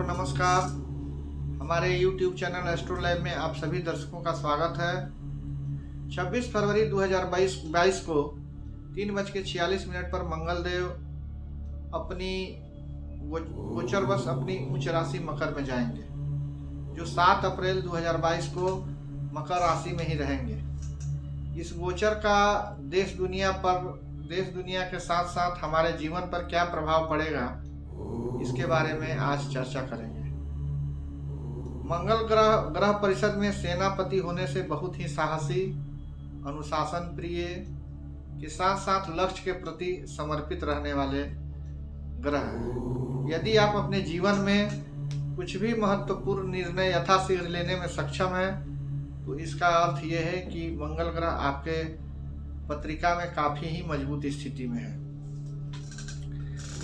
नमस्कार। हमारे YouTube channel astro lab में आप सभी दर्शकों का स्वागत है। 26 फरवरी 2022 को 3:46 पर मंगलदेव अपनी गोचरवश अपनी उच्च राशि मकर में जाएंगे, जो 7 अप्रैल 2022 को मकर राशि में ही रहेंगे। इस गोचर का देश दुनिया के साथ साथ हमारे जीवन पर क्या प्रभाव पड़ेगा, इसके बारे में आज चर्चा करेंगे। मंगल ग्रह परिषद में सेनापति होने से बहुत ही साहसी, अनुशासन प्रिय के साथ साथ लक्ष्य के प्रति समर्पित रहने वाले ग्रह हैं। यदि आप अपने जीवन में कुछ भी महत्वपूर्ण निर्णय यथाशीघ्र लेने में सक्षम हैं, तो इसका अर्थ यह है कि मंगल ग्रह आपके पत्रिका में काफी ही मजबूत स्थिति में है।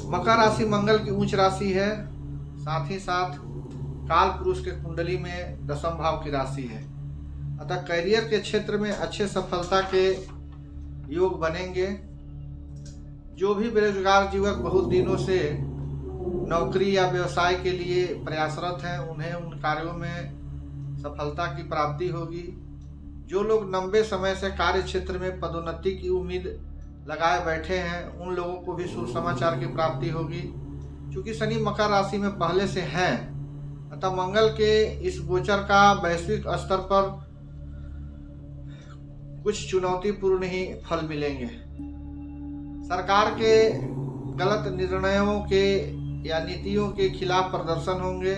मकर राशि मंगल की उच्च राशि है, साथ ही साथ काल पुरुष के कुंडली में 10वें भाव की राशि है। अतः करियर के क्षेत्र में अच्छे सफलता के योग बनेंगे। जो भी बेरोजगार युवक बहुत दिनों से नौकरी या व्यवसाय के लिए प्रयासरत हैं, उन्हें उन कार्यों में सफलता की प्राप्ति होगी। जो लोग लंबे समय से कार्य क्षेत्र में पदोन्नति की उम्मीद लगाए बैठे हैं, उन लोगों को भी शुभ समाचार की प्राप्ति होगी। क्योंकि शनि मकर राशि में पहले से हैं, अतः मंगल के इस गोचर का वैश्विक स्तर पर कुछ चुनौतीपूर्ण ही फल मिलेंगे। सरकार के गलत निर्णयों के या नीतियों के खिलाफ प्रदर्शन होंगे।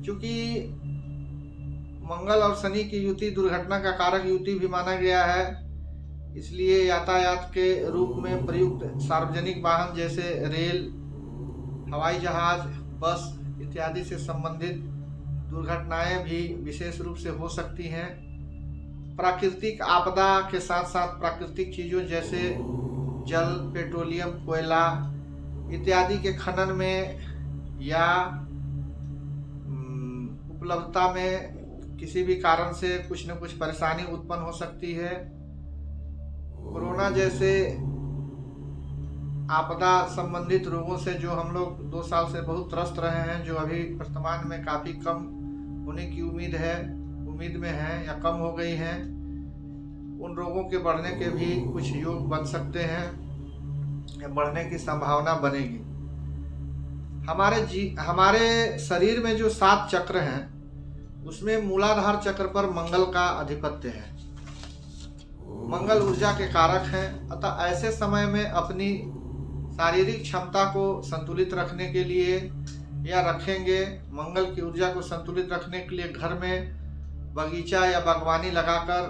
क्योंकि मंगल और शनि की युति दुर्घटना का कारक युति भी माना गया है, इसलिए यातायात के रूप में प्रयुक्त सार्वजनिक वाहन जैसे रेल, हवाई जहाज, बस इत्यादि से संबंधित दुर्घटनाएं भी विशेष रूप से हो सकती हैं। प्राकृतिक आपदा के साथ साथ प्राकृतिक चीजों जैसे जल, पेट्रोलियम, कोयला इत्यादि के खनन में या उपलब्धता में किसी भी कारण से कुछ न कुछ परेशानी उत्पन्न हो सकती है। कोरोना जैसे आपदा संबंधित रोगों से जो हम लोग 2 साल से बहुत त्रस्त रहे हैं, जो अभी वर्तमान में काफी कम होने की उम्मीद में है या कम हो गई हैं, उन रोगों के बढ़ने के भी कुछ योग बन सकते हैं या बढ़ने की संभावना बनेगी। हमारे शरीर में जो 7 चक्र हैं, उसमें मूलाधार चक्र पर मंगल का आधिपत्य है। मंगल ऊर्जा के कारक हैं। अतः ऐसे समय में अपनी शारीरिक क्षमता को संतुलित रखने के लिए या रखेंगे, मंगल की ऊर्जा को संतुलित रखने के लिए घर में बगीचा या बागवानी लगाकर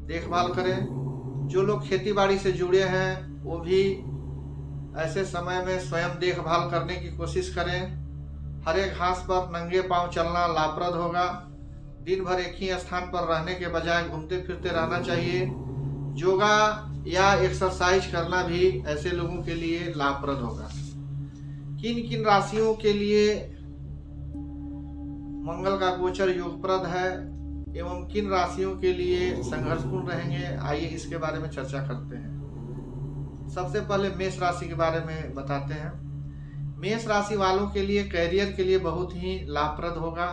देखभाल करें। जो लोग खेती बाड़ी से जुड़े हैं, वो भी ऐसे समय में स्वयं देखभाल करने की कोशिश करें। हरे घास पर नंगे पांव चलना लाभप्रद होगा। दिन भर एक ही स्थान पर रहने के बजाय घूमते फिरते रहना चाहिए। योगा या एक्सरसाइज करना भी ऐसे लोगों के लिए लाभप्रद होगा। किन किन राशियों के लिए मंगल का गोचर योगप्रद है एवं किन राशियों के लिए संघर्षपूर्ण रहेंगे, आइए इसके बारे में चर्चा करते हैं। सबसे पहले मेष राशि के बारे में बताते हैं। मेष राशि वालों के लिए कैरियर के लिए बहुत ही लाभप्रद होगा।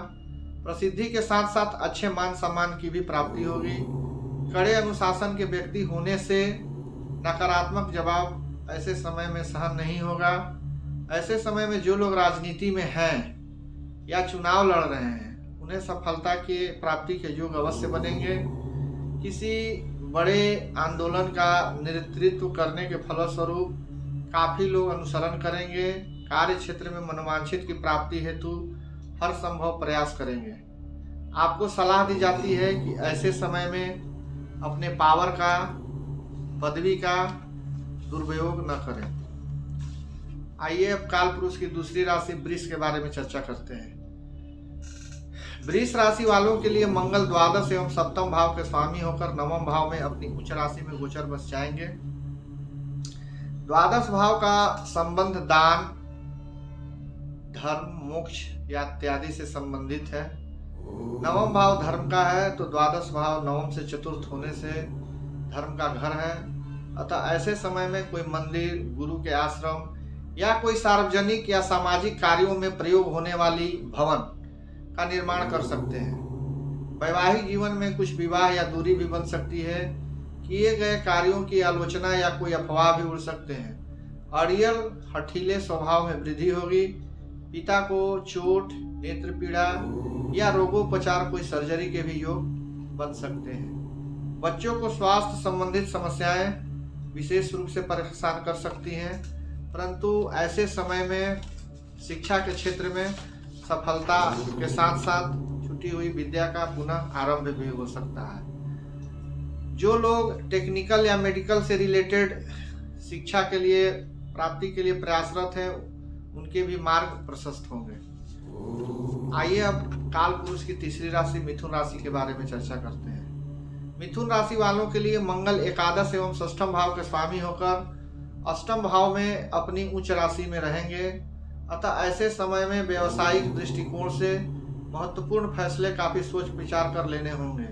प्रसिद्धि के साथ साथ अच्छे मान सम्मान की भी प्राप्ति होगी। कड़े अनुशासन के व्यक्ति होने से नकारात्मक जवाब ऐसे समय में सहन नहीं होगा। ऐसे समय में जो लोग राजनीति में हैं या चुनाव लड़ रहे हैं, उन्हें सफलता की प्राप्ति के योग अवश्य बनेंगे। किसी बड़े आंदोलन का नेतृत्व करने के फलस्वरूप काफी लोग अनुसरण करेंगे। कार्य क्षेत्र में मनोवांछित की प्राप्ति हेतु हर संभव प्रयास करेंगे। आपको सलाह दी जाती है कि ऐसे समय में अपने पावर का, पदवी का दुरुपयोग न करें। आइए अब काल पुरुष की दूसरी राशि वृष के बारे में चर्चा करते हैं। वृष राशि वालों के लिए मंगल द्वादश एवं 7वें भाव के स्वामी होकर 9वें भाव में अपनी उच्च राशि में गोचर बस जाएंगे। द्वादश भाव का संबंध दान, धर्म, मोक्ष या इत्यादि से संबंधित है। 9वां भाव धर्म का है, तो द्वादश भाव 9 से चतुर्थ होने से धर्म का घर है। अतः ऐसे समय में कोई मंदिर, गुरु के आश्रम या कोई सार्वजनिक या सामाजिक कार्यों में प्रयोग होने वाली भवन का निर्माण कर सकते हैं। वैवाहिक जीवन में कुछ विवाह या दूरी भी बन सकती है। किए गए कार्यों की आलोचना या कोई अफवाह भी उड़ सकते हैं। अड़ियल हठीले स्वभाव में वृद्धि होगी। पिता को चोट, नेत्र पीड़ा या रोगोपचार, कोई सर्जरी के भी योग बन सकते हैं। बच्चों को स्वास्थ्य संबंधित समस्याएं विशेष रूप से परेशान कर सकती हैं, परंतु ऐसे समय में शिक्षा के क्षेत्र में सफलता के साथ साथ छूटी हुई विद्या का पुनः आरंभ भी हो सकता है। जो लोग टेक्निकल या मेडिकल से रिलेटेड शिक्षा के लिए प्राप्ति के लिए प्रयासरत हैं, उनके भी मार्ग प्रशस्त होंगे। आइए अब काल पुरुष की तीसरी राशि मिथुन राशि के बारे में चर्चा करते हैं। मिथुन राशि वालों के लिए मंगल एकादश एवं षष्ठम भाव के स्वामी होकर अष्टम भाव में अपनी उच्च राशि में रहेंगे। अतः ऐसे समय में व्यवसायिक दृष्टिकोण से महत्वपूर्ण फैसले काफी सोच विचार कर लेने होंगे।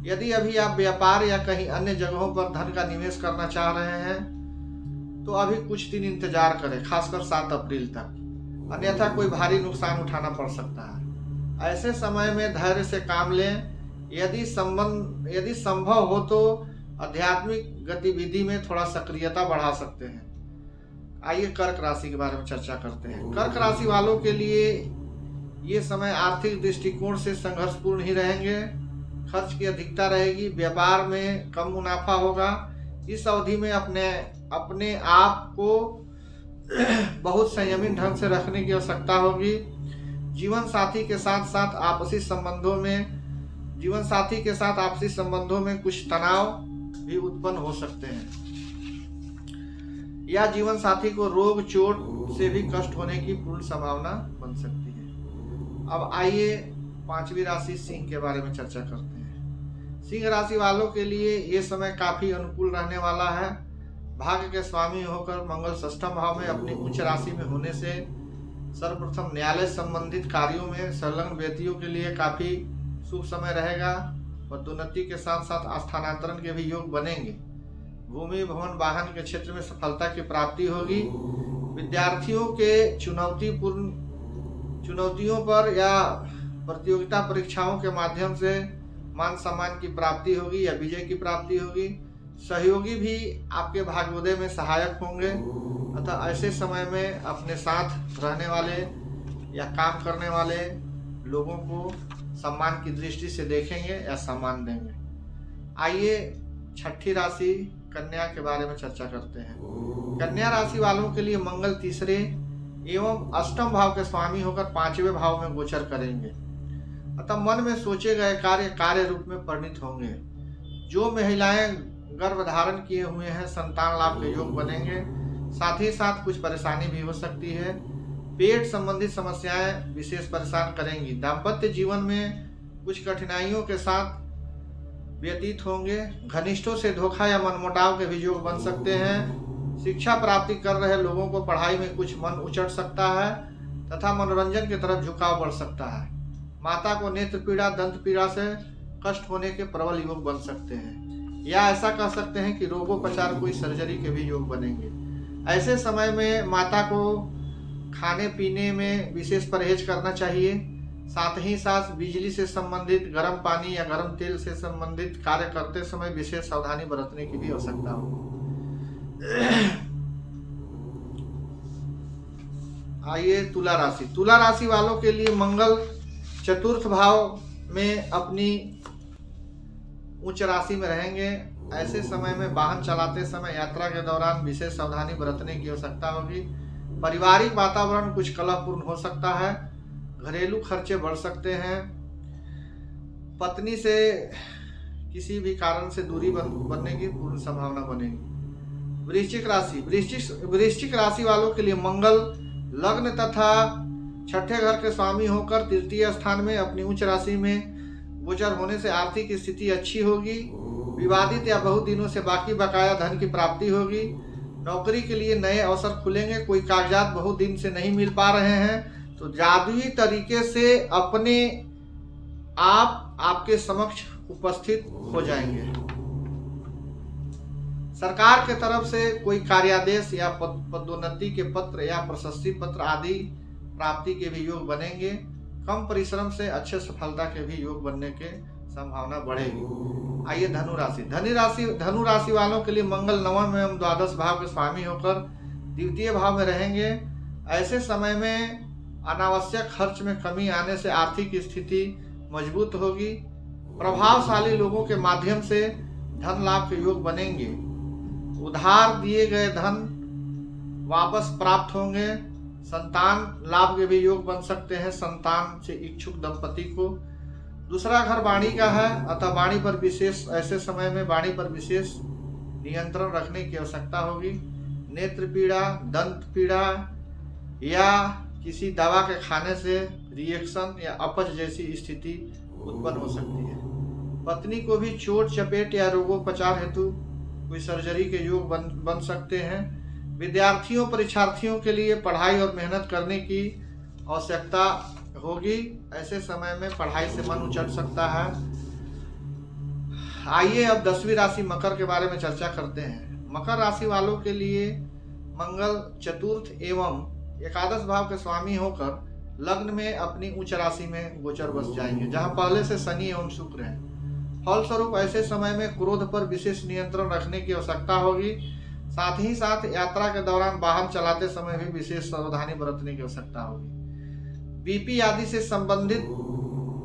यदि अभी आप व्यापार या कहीं अन्य जगहों पर धन का निवेश करना चाह रहे हैं तो अभी कुछ दिन इंतजार करें, खासकर 7 अप्रैल तक, अन्यथा कोई भारी नुकसान उठाना पड़ सकता है। ऐसे समय में धैर्य से काम लें। यदि संभव हो तो आध्यात्मिक गतिविधि में थोड़ा सक्रियता बढ़ा सकते हैं। आइए कर्क राशि के बारे में चर्चा करते हैं। कर्क राशि वालों के लिए ये समय आर्थिक दृष्टिकोण से संघर्षपूर्ण ही रहेंगे। खर्च की अधिकता रहेगी। व्यापार में कम मुनाफा होगा। इस अवधि में अपने आप को बहुत संयमित ढंग से रखने की आवश्यकता होगी। जीवन साथी के साथ आपसी संबंधों में कुछ तनाव भी उत्पन्न हो सकते हैं, या जीवन साथी को रोग चोट से भी कष्ट होने की पूर्ण संभावना बन सकती है। अब आइए 5वीं राशि सिंह के बारे में चर्चा करते हैं। सिंह राशि वालों के लिए ये समय काफी अनुकूल रहने वाला है। भाग्य के स्वामी होकर मंगल षष्ठम भाव में अपनी उच्च राशि में होने से सर्वप्रथम न्यायालय संबंधित कार्यों में संलग्न व्यक्तियों के लिए काफी शुभ समय रहेगा। पदोन्नति के साथ साथ स्थानांतरण के भी योग बनेंगे। भूमि भवन वाहन के क्षेत्र में सफलता की प्राप्ति होगी। विद्यार्थियों के चुनौतियों पर या प्रतियोगिता परीक्षाओं के माध्यम से मान सम्मान की प्राप्ति होगी या विजय की प्राप्ति होगी। सहयोगी भी आपके भाग्योदय में सहायक होंगे। अतः ऐसे समय में अपने साथ रहने वाले या काम करने वाले लोगों को सम्मान की दृष्टि से देखेंगे या सम्मान देंगे। आइए 6ठी राशि कन्या के बारे में चर्चा करते हैं। कन्या राशि वालों के लिए मंगल तीसरे एवं अष्टम भाव के स्वामी होकर 5वें भाव में गोचर करेंगे। अतः मन में सोचे गए कार्य रूप में परिणित होंगे। जो महिलाएं गर्भ धारण किए हुए हैं, संतान लाभ के योग बनेंगे। साथ ही साथ कुछ परेशानी भी हो सकती है। पेट संबंधित समस्याएं विशेष परेशान करेंगी। दाम्पत्य जीवन में कुछ कठिनाइयों के साथ व्यतीत होंगे। घनिष्ठों से धोखा या मनमुटाव के भी योग बन सकते हैं। शिक्षा प्राप्ति कर रहे लोगों को पढ़ाई में कुछ मन उचट सकता है तथा मनोरंजन की तरफ झुकाव बढ़ सकता है। माता को नेत्र पीड़ा, दंत पीड़ा से कष्ट होने के प्रबल योग बन सकते हैं, या ऐसा कह सकते हैं कि रोगोपचार, कोई सर्जरी के भी योग बनेंगे। ऐसे समय में माता को खाने पीने में विशेष परहेज करना चाहिए। साथ ही साथ बिजली से संबंधित, गर्म पानी या गर्म तेल से संबंधित कार्य करते समय विशेष सावधानी बरतने की भी आवश्यकता हो। आइए तुला राशि वालों के लिए मंगल चतुर्थ भाव में अपनी उच्च राशि में रहेंगे। ऐसे समय में वाहन चलाते समय, यात्रा के दौरान विशेष सावधानी बरतने की आवश्यकता होगी। पारिवारिक वातावरण कुछ कलहपूर्ण हो सकता है। घरेलू खर्चे बढ़ सकते हैं। पत्नी से किसी भी कारण से दूरी बनने की पूर्ण संभावना बनेगी। वृश्चिक राशि वालों के लिए मंगल लग्न तथा 6ठे घर के स्वामी होकर तृतीय स्थान में अपनी उच्च राशि में गोचर होने से आर्थिक स्थिति अच्छी होगी। विवादित या बहुत दिनों से बाकी बकाया धन की प्राप्ति होगी। नौकरी के लिए नए अवसर खुलेंगे। कोई कागजात बहुत दिन से नहीं मिल पा रहे हैं तो जादुई तरीके से अपने आप आपके समक्ष उपस्थित हो जाएंगे। सरकार के तरफ से कोई कार्यादेश या पदोन्नति के पत्र या प्रशस्ति पत्र आदि प्राप्ति के भी योग बनेंगे। कम परिश्रम से अच्छे सफलता के भी योग बनने के संभावना बढ़ेगी। आइए धनु राशि वालों के लिए मंगल नवम एवं द्वादश भाव के स्वामी होकर द्वितीय भाव में रहेंगे। ऐसे समय में अनावश्यक खर्च में कमी आने से आर्थिक स्थिति मजबूत होगी। प्रभावशाली लोगों के माध्यम से धन लाभ के योग बनेंगे। उधार दिए गए धन वापस प्राप्त होंगे। संतान लाभ के भी योग बन सकते हैं संतान से इच्छुक दंपति को। दूसरा घर वाणी का है, अतः वाणी पर विशेष ऐसे समय में वाणी पर विशेष नियंत्रण रखने की आवश्यकता होगी। नेत्र पीड़ा, दंत पीड़ा या किसी दवा के खाने से रिएक्शन या अपच जैसी स्थिति उत्पन्न हो सकती है। पत्नी को भी चोट चपेट या रोगोपचार हेतु कोई सर्जरी के योग बन सकते हैं। विद्यार्थियों परीक्षार्थियों के लिए पढ़ाई और मेहनत करने की आवश्यकता होगी। ऐसे समय में पढ़ाई से मन उचट सकता है। आइए अब 10वीं राशि मकर के बारे में चर्चा करते हैं। मकर राशि वालों के लिए मंगल चतुर्थ एवं एकादश भाव के स्वामी होकर लग्न में अपनी उच्च राशि में गोचर बस जाएंगे, जहां पहले से शनि एवं शुक्र हैं। फलस्वरूप ऐसे समय में क्रोध पर विशेष नियंत्रण रखने की आवश्यकता होगी। साथ ही साथ यात्रा के दौरान वाहन चलाते समय भी विशेष सावधानी बरतने की आवश्यकता होगी। बीपी आदि से संबंधित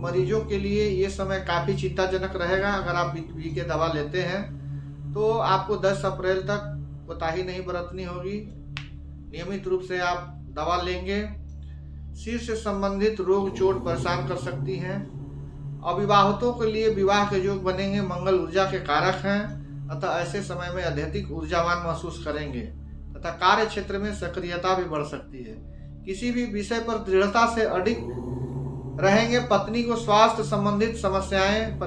मरीजों के लिए ये समय काफी चिंताजनक रहेगा। अगर आप बीपी के दवा लेते हैं तो आपको 10 अप्रैल तक कोताही नहीं बरतनी होगी। नियमित रूप से आप दवा लेंगे। सिर से संबंधित रोग चोट परेशान कर सकती हैं। अविवाहितों के लिए विवाह के योग बनेंगे। मंगल ऊर्जा के कारक हैं, अतः ऐसे समय में अत्यधिक ऊर्जावान महसूस करेंगे तथा कार्य क्षेत्र में सक्रियता भी बढ़ सकती है। किसी भी विषय पर दृढ़ता से अडिग रहेंगे। पत्नी को स्वास्थ्य संबंधित समस्याएं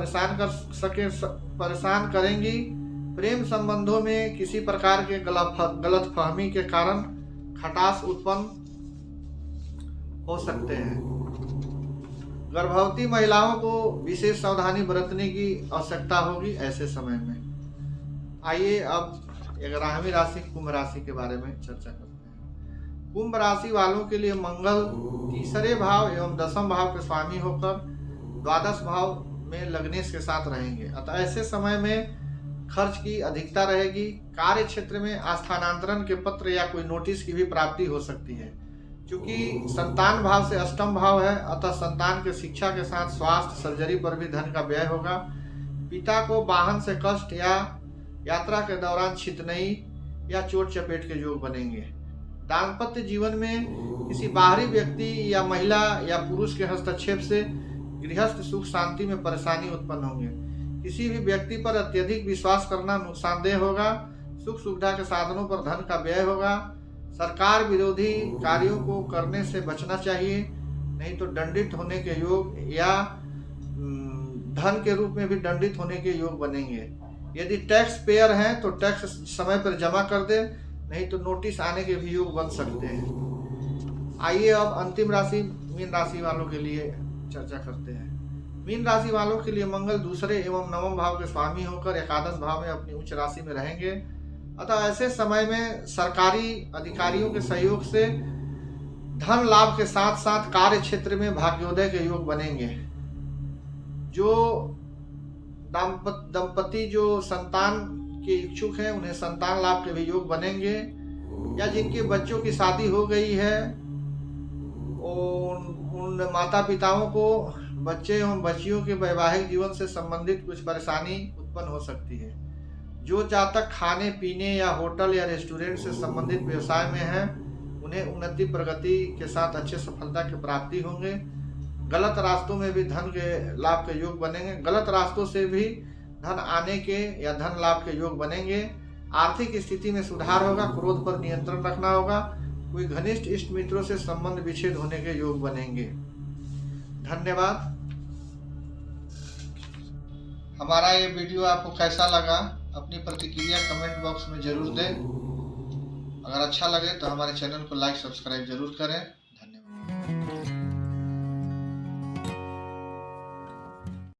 परेशान करेंगी। प्रेम संबंधों में किसी प्रकार के गलतफहमी के कारण खटास उत्पन्न हो सकते हैं। गर्भवती महिलाओं को विशेष सावधानी बरतने की आवश्यकता होगी ऐसे समय में। आइए अब 11वीं राशि कुंभ राशि के बारे में चर्चा करते हैं। कुंभ राशि वालों के लिए मंगल तीसरे भाव एवं 10वें भाव के स्वामी होकर द्वादश भाव में लग्नेश के साथ रहेंगे, अतः ऐसे समय में खर्च की अधिकता रहेगी। कार्य क्षेत्र में स्थानांतरण के पत्र या कोई नोटिस की भी प्राप्ति हो सकती है। क्योंकि संतान भाव से अष्टम भाव है, अतः संतान के शिक्षा के साथ स्वास्थ्य सर्जरी पर भी धन का व्यय होगा। पिता को वाहन से कष्ट या यात्रा के दौरान छितनई या चोट चपेट के योग बनेंगे। दाम्पत्य जीवन में किसी बाहरी व्यक्ति या महिला या पुरुष के हस्तक्षेप से गृहस्थ सुख शांति में परेशानी उत्पन्न होंगे। किसी भी व्यक्ति पर अत्यधिक विश्वास करना नुकसानदेह होगा। सुख सुविधा के साधनों पर धन का व्यय होगा। सरकार विरोधी कार्यों को करने से बचना चाहिए, नहीं तो दंडित होने के योग या धन के रूप में भी दंडित होने के योग बनेंगे। यदि टैक्स पेयर हैं तो टैक्स समय पर जमा कर दे, नहीं तो नोटिस आने के भी योग बन सकते हैं। आइए अब अंतिम राशि मीन राशि वालों के लिए चर्चा करते हैं। मीन राशि वालों के लिए मंगल दूसरे एवं 9वें भाव के स्वामी होकर एकादश भाव में अपनी उच्च राशि में रहेंगे, अतः ऐसे समय में सरकारी अधिकारियों के सहयोग से धन लाभ के साथ साथ कार्य क्षेत्र में भाग्योदय के योग बनेंगे। जो दंपति जो संतान के इच्छुक हैं उन्हें संतान लाभ के भी योग बनेंगे, या जिनके बच्चों की शादी हो गई है उन माता पिताओं को बच्चे एवं बच्चियों के वैवाहिक जीवन से संबंधित कुछ परेशानी उत्पन्न हो सकती है। जो जातक खाने पीने या होटल या रेस्टोरेंट से संबंधित व्यवसाय में हैं उन्हें उन्नति प्रगति के साथ अच्छे सफलता की प्राप्ति होंगे। गलत रास्तों में भी धन के लाभ के योग बनेंगे। गलत रास्तों से भी धन आने के या धन लाभ के योग बनेंगे। आर्थिक स्थिति में सुधार होगा। क्रोध पर नियंत्रण रखना होगा। कोई घनिष्ठ इष्ट मित्रों से संबंध विच्छेद होने के योग बनेंगे। धन्यवाद। हमारा ये वीडियो आपको कैसा लगा अपनी प्रतिक्रिया कमेंट बॉक्स में जरूर दें। अगर अच्छा लगे तो हमारे चैनल को लाइक सब्सक्राइब जरूर करें।